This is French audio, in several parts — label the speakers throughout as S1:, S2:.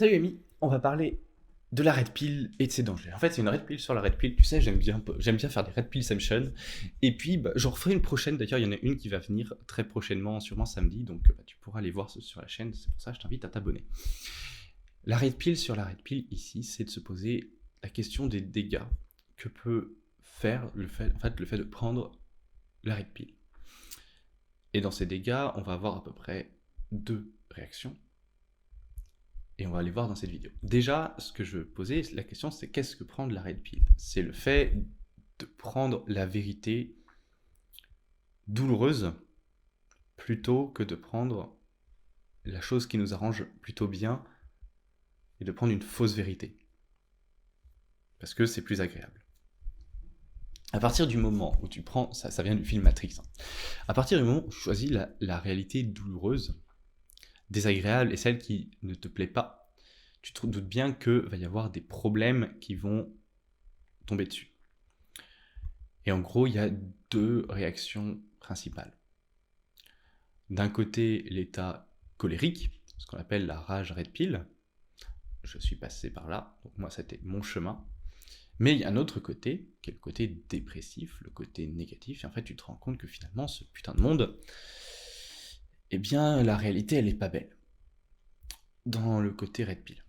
S1: Salut Amy, on va parler de la red pill et de ses dangers. En fait, c'est une red pill sur la red pill. Tu sais, j'aime bien faire des red pill sessions. Et puis, j'en referai une prochaine. D'ailleurs, il y en a une qui va venir très prochainement, sûrement samedi. Donc, tu pourras aller voir sur la chaîne. C'est pour ça que je t'invite à t'abonner. La red pill sur la red pill ici, c'est de se poser la question des dégâts que peut faire le fait de prendre la red pill. Et dans ces dégâts, on va avoir à peu près 2 réactions. Et on va aller voir dans cette vidéo. Déjà, ce que je veux poser, la question, c'est qu'est-ce que prendre la red pill? C'est le fait de prendre la vérité douloureuse plutôt que de prendre la chose qui nous arrange plutôt bien et de prendre une fausse vérité. Parce que c'est plus agréable. À partir du moment où tu prends, ça vient du film Matrix, à partir du moment où tu choisis la réalité douloureuse, désagréable et celle qui ne te plaît pas, tu te doutes bien qu'il va y avoir des problèmes qui vont tomber dessus. Et en gros, il y a 2 réactions principales. D'un côté, l'état colérique, ce qu'on appelle la rage red pill. Je suis passé par là, donc moi c'était mon chemin. Mais il y a un autre côté, qui est le côté dépressif, le côté négatif, et en fait tu te rends compte que finalement, ce putain de monde, eh bien la réalité elle est pas belle. Dans le côté red pill.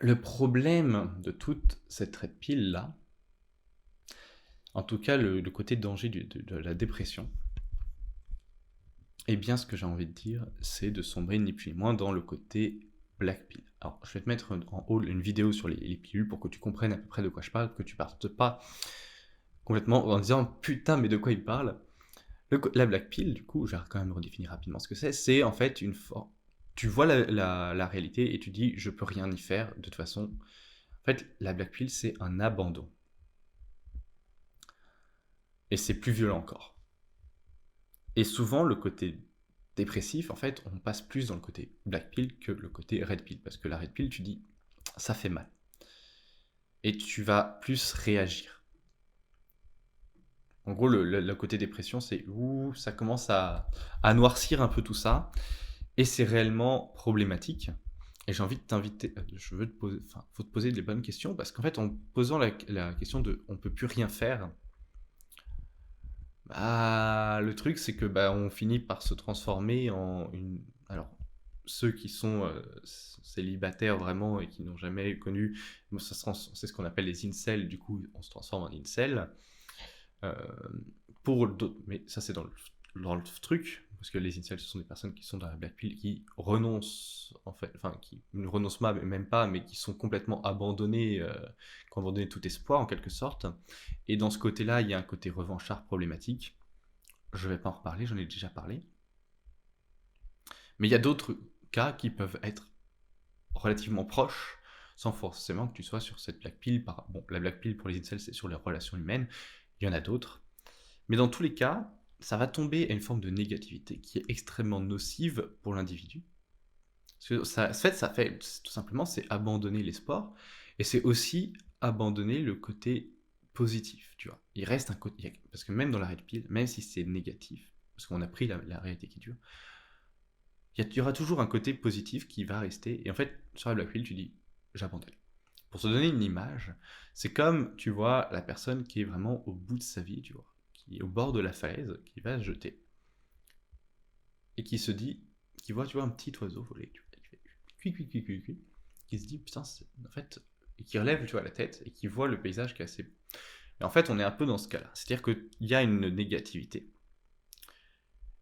S1: Le problème de toute cette red pill là, en tout cas le côté danger de la dépression, eh bien ce que j'ai envie de dire, c'est de sombrer ni plus ni moins dans le côté black pill. Alors je vais te mettre en haut une vidéo sur les pilules pour que tu comprennes à peu près de quoi je parle, que tu partes pas complètement en disant putain mais de quoi il parle. La black pill, du coup, je vais quand même redéfinir rapidement ce que c'est en fait une forme. Tu vois la réalité et tu dis je peux rien y faire de toute façon. En fait, la black pill c'est un abandon. Et c'est plus violent encore. Et souvent, le côté dépressif, en fait, on passe plus dans le côté black pill que le côté red pill. Parce que la red pill, tu dis, ça fait mal. Et tu vas plus réagir. En gros, le côté dépression, c'est où ça commence à noircir un peu tout ça. Et c'est réellement problématique. Et j'ai envie de t'inviter, faut te poser des bonnes questions. Parce qu'en fait, en posant la question de on peut plus rien faire, le truc, c'est que on finit par se transformer en une. Alors, ceux qui sont célibataires vraiment et qui n'ont jamais connu, c'est ce qu'on appelle les incels. Du coup, on se transforme en incel. Pour d'autres, mais ça c'est dans le truc, parce que les incels, ce sont des personnes qui sont dans la black pill, qui renoncent en fait, enfin qui ne renoncent pas, même pas, mais qui sont complètement abandonnés, qui ont abandonné tout espoir en quelque sorte. Et dans ce côté-là, il y a un côté revanchard problématique. Je vais pas en reparler, j'en ai déjà parlé. Mais il y a d'autres cas qui peuvent être relativement proches, sans forcément que tu sois sur cette black pill. Bon, la black pill pour les incels, c'est sur les relations humaines. Il y en a d'autres. Mais dans tous les cas, ça va tomber à une forme de négativité qui est extrêmement nocive pour l'individu. Parce que ça fait tout simplement, c'est abandonner l'espoir, et c'est aussi abandonner le côté positif, tu vois. Il reste un côté, parce que même dans la red pill, même si c'est négatif, parce qu'on a pris la réalité qui dure, il y aura toujours un côté positif qui va rester, et en fait, sur la black pill, tu dis, j'abandonne. Pour se donner une image, c'est comme, tu vois, la personne qui est vraiment au bout de sa vie, tu vois, qui est au bord de la falaise, qui va se jeter, et qui se dit, qui voit, tu vois, un petit oiseau voler, qui se dit, putain, en fait, et qui relève, tu vois, la tête, et qui voit le paysage qui est assez beau. Et en fait, on est un peu dans ce cas-là, c'est-à-dire qu'il y a une négativité.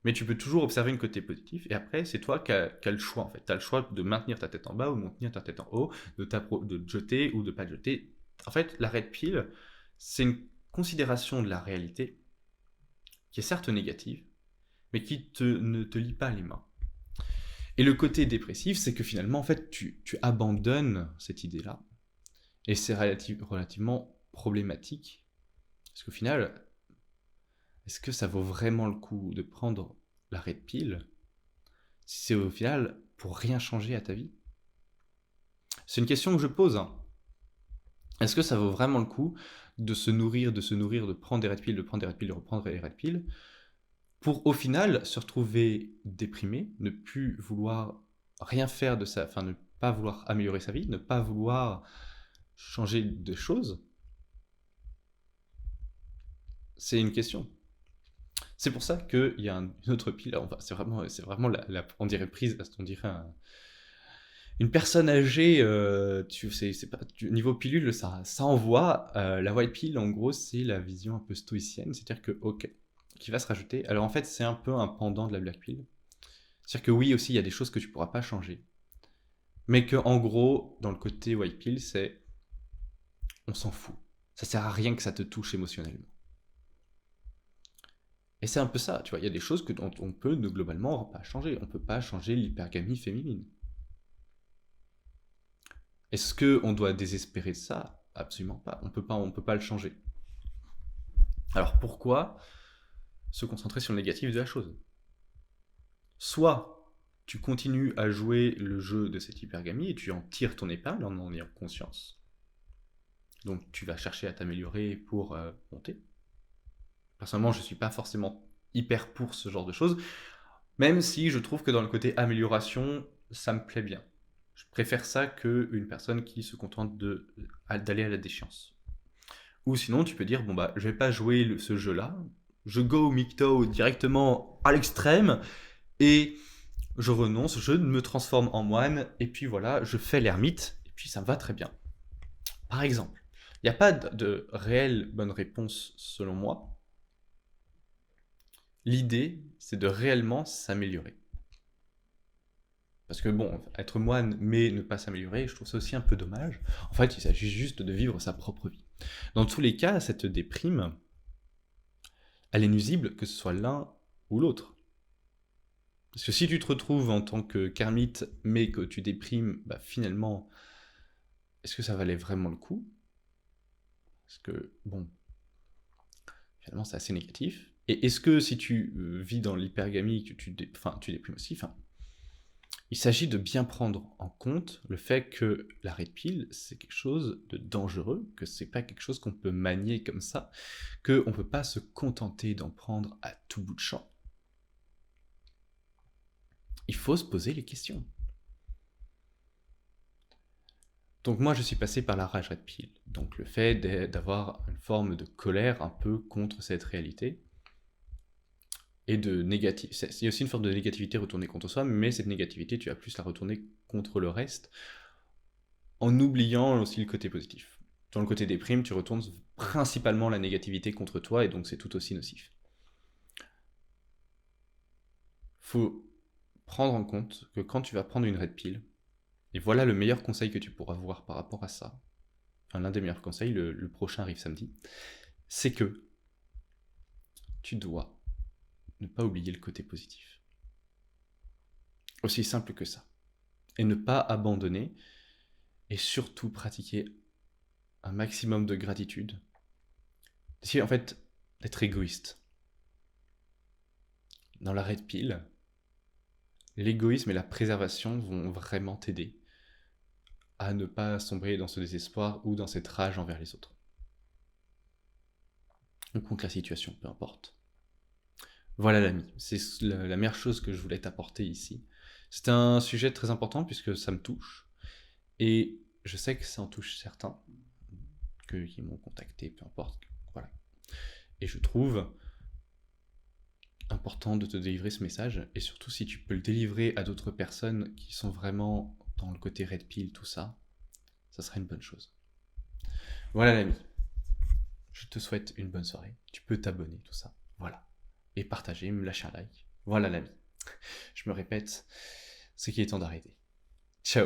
S1: Mais tu peux toujours observer une côté positif, et après, c'est toi qui as le choix, en fait. Tu as le choix de maintenir ta tête en bas ou de maintenir ta tête en haut, de te jeter ou de ne pas te jeter. En fait, la red pill, c'est une considération de la réalité qui est certes négative, mais qui ne te lie pas les mains. Et le côté dépressif, c'est que finalement, en fait, tu abandonnes cette idée-là, et c'est relativement problématique, parce qu'au final, est-ce que ça vaut vraiment le coup de prendre la red pill si c'est au final pour rien changer à ta vie? C'est une question que je pose. Est-ce que ça vaut vraiment le coup de se nourrir, de prendre des red pills, de prendre des red pills, de reprendre des red pills, pour au final se retrouver déprimé, ne plus vouloir rien faire de sa... Enfin, ne pas vouloir améliorer sa vie, ne pas vouloir changer de choses, c'est une question. C'est pour ça qu'il y a une autre pile, enfin, c'est vraiment on dirait prise, on dirait une personne âgée, niveau pilule, ça envoie. La white pill, en gros, c'est la vision un peu stoïcienne, c'est-à-dire que, ok, qui va se rajouter. Alors en fait, c'est un peu un pendant de la black pill. C'est-à-dire que oui, aussi, il y a des choses que tu pourras pas changer. Mais que, en gros, dans le côté white pill, c'est on s'en fout. Ça sert à rien que ça te touche émotionnellement. Et c'est un peu ça, tu vois, il y a des choses que on peut globalement pas changer. On peut pas changer l'hypergamie féminine. Est-ce qu'on doit désespérer de ça? Absolument pas. On peut pas le changer. Alors pourquoi se concentrer sur le négatif de la chose? Soit tu continues à jouer le jeu de cette hypergamie et tu en tires ton épingle en ayant conscience. Donc tu vas chercher à t'améliorer pour monter. Personnellement, je ne suis pas forcément hyper pour ce genre de choses, même si je trouve que dans le côté amélioration, ça me plaît bien. Je préfère ça qu'une personne qui se contente d'aller à la déchéance. Ou sinon, tu peux dire, bon bah, je vais pas jouer ce jeu-là, je go Mikto directement à l'extrême, et je renonce, je me transforme en moine, et puis voilà, je fais l'ermite, et puis ça me va très bien. Par exemple, il n'y a pas de réelle bonne réponse selon moi. L'idée, c'est de réellement s'améliorer. Parce que bon, être moine mais ne pas s'améliorer, je trouve ça aussi un peu dommage. En fait, il s'agit juste de vivre sa propre vie. Dans tous les cas, cette déprime, elle est nuisible que ce soit l'un ou l'autre. Parce que si tu te retrouves en tant que qu'ermite mais que tu déprimes, bah finalement, est-ce que ça valait vraiment le coup? Parce que, bon, finalement c'est assez négatif. Et est-ce que si tu vis dans l'hypergamie, que tu déprimes aussi, il s'agit de bien prendre en compte le fait que la red pill, c'est quelque chose de dangereux, que c'est pas quelque chose qu'on peut manier comme ça, qu'on peut pas se contenter d'en prendre à tout bout de champ. Il faut se poser les questions. Donc moi je suis passé par la rage red pill, donc le fait d'avoir une forme de colère un peu contre cette réalité, et de négatif. Il y a aussi une forme de négativité retournée contre soi, mais cette négativité, tu vas plus la retourner contre le reste, en oubliant aussi le côté positif. Dans le côté déprime, tu retournes principalement la négativité contre toi, et donc c'est tout aussi nocif. Faut prendre en compte que quand tu vas prendre une red pill, et voilà le meilleur conseil que tu pourras voir par rapport à ça, enfin l'un des meilleurs conseils, le prochain arrive samedi, c'est que tu dois ne pas oublier le côté positif. Aussi simple que ça. Et ne pas abandonner, et surtout pratiquer un maximum de gratitude. Essayer en fait d'être égoïste. Dans la red pill, l'égoïsme et la préservation vont vraiment t'aider à ne pas sombrer dans ce désespoir ou dans cette rage envers les autres. Ou contre la situation, peu importe. Voilà l'ami, c'est la meilleure chose que je voulais t'apporter ici. C'est un sujet très important puisque ça me touche. Et je sais que ça en touche certains, qui m'ont contacté, peu importe. Voilà. Et je trouve important de te délivrer ce message, et surtout si tu peux le délivrer à d'autres personnes qui sont vraiment dans le côté red pill, tout ça, ça serait une bonne chose. Voilà l'ami. Je te souhaite une bonne soirée. Tu peux t'abonner, tout ça. Voilà. Et partager, me lâcher un like. Voilà l'ami. Je me répète, ce qui est temps d'arrêter. Ciao.